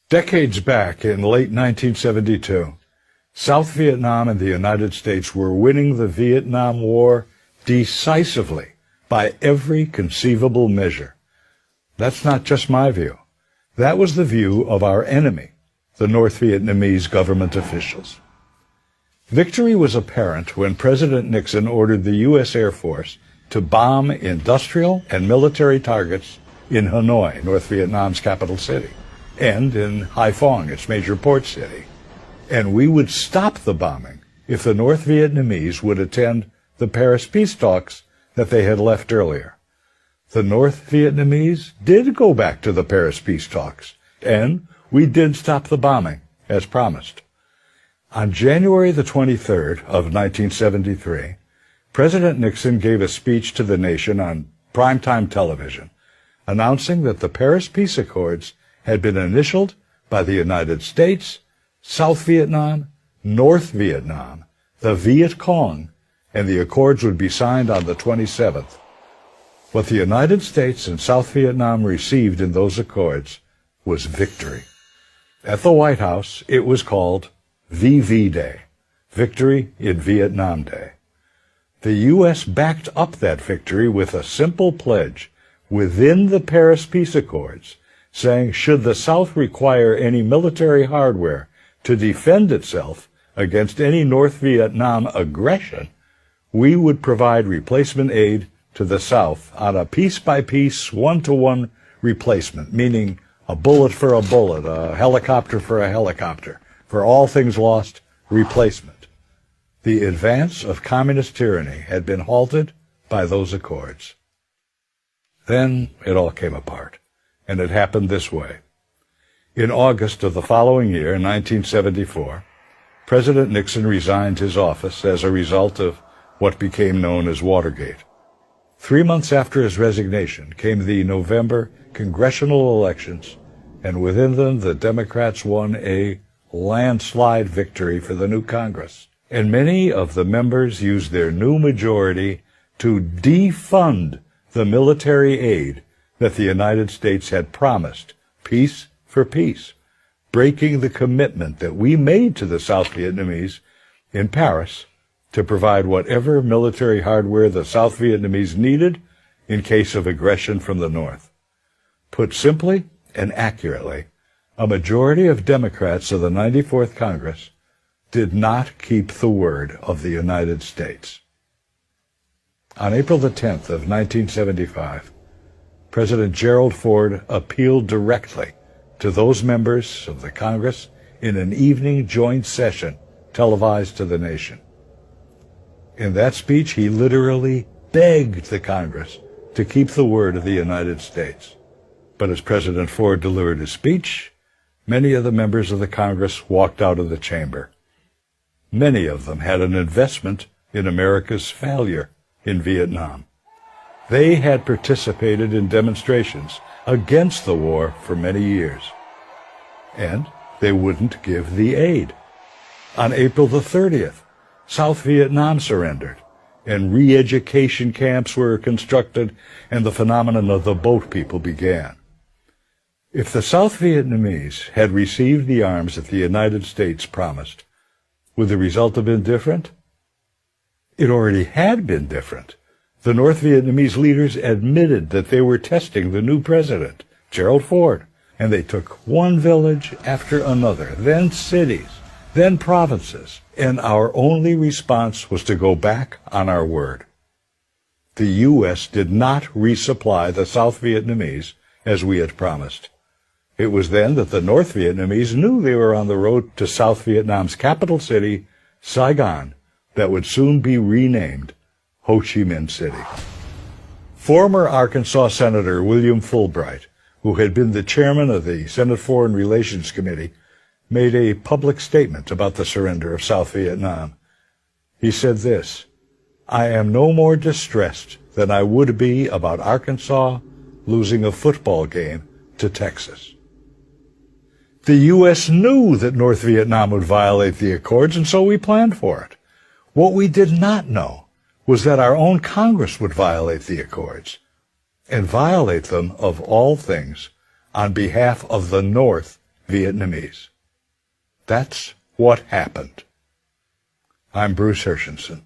Decades back, in late 1972, South Vietnam and the United States were winning the Vietnam War decisively by every conceivable measure. That's not just my view. That was the view of our enemy, the North Vietnamese government officials. Victory was apparent when President Nixon ordered the U.S. Air Force to bomb industrial and military targets in Hanoi, North Vietnam's capital city, and in Haiphong, its major port city. And we would stop the bombing if the North Vietnamese would attend the Paris peace talks that they had left earlier. The North Vietnamese did go back to the Paris peace talks, and we did stop the bombing, as promised. On January the 23rd of 1973, President Nixon gave a speech to the nation on primetime television, announcing that the Paris Peace Accords had been initialed by the United States, South Vietnam, North Vietnam, the Viet Cong, and the accords would be signed on the 27th. What the United States and South Vietnam received in those accords was victory. At the White House, it was called VV Day, Victory in Vietnam Day. The U.S. backed up that victory with a simple pledge within the Paris Peace Accords, saying should the South require any military hardware to defend itself against any North Vietnam aggression, we would provide replacement aid to the South on a piece-by-piece, one-to-one replacement, meaning a bullet for a bullet, a helicopter for a helicopter. For all things lost, replacement. The advance of communist tyranny had been halted by those accords. Then it all came apart, and it happened this way. In August of the following year, 1974, President Nixon resigned his office as a result of what became known as Watergate. 3 months after his resignation came the November congressional elections, and within them the Democrats won a landslide victory for the new Congress. And many of the members used their new majority to defund the military aid that the United States had promised, peace for peace, breaking the commitment that we made to the South Vietnamese in Paris to provide whatever military hardware the South Vietnamese needed in case of aggression from the North. Put simply and accurately, a majority of Democrats of the 94th Congress did not keep the word of the United States. On April the 10th of 1975, President Gerald Ford appealed directly to those members of the Congress in an evening joint session televised to the nation. In that speech, he literally begged the Congress to keep the word of the United States. But as President Ford delivered his speech, many of the members of the Congress walked out of the chamber. Many of them had an investment in America's failure in Vietnam. They had participated in demonstrations against the war for many years, and they wouldn't give the aid. On April the 30th, South Vietnam surrendered, and re-education camps were constructed, and the phenomenon of the boat people began. If the South Vietnamese had received the arms that the United States promised, would the result have been different? It already had been different. The North Vietnamese leaders admitted that they were testing the new president, Gerald Ford, and they took one village after another, then cities, then provinces, and our only response was to go back on our word. The U.S. did not resupply the South Vietnamese as we had promised. It was then that the North Vietnamese knew they were on the road to South Vietnam's capital city, Saigon, that would soon be renamed Ho Chi Minh City. Former Arkansas Senator William Fulbright, who had been the chairman of the Senate Foreign Relations Committee, made a public statement about the surrender of South Vietnam. He said this, "I am no more distressed than I would be about Arkansas losing a football game to Texas." The U.S. knew that North Vietnam would violate the accords, and so we planned for it. What we did not know was that our own Congress would violate the accords, and violate them, of all things, on behalf of the North Vietnamese. That's what happened. I'm Bruce Hershenson.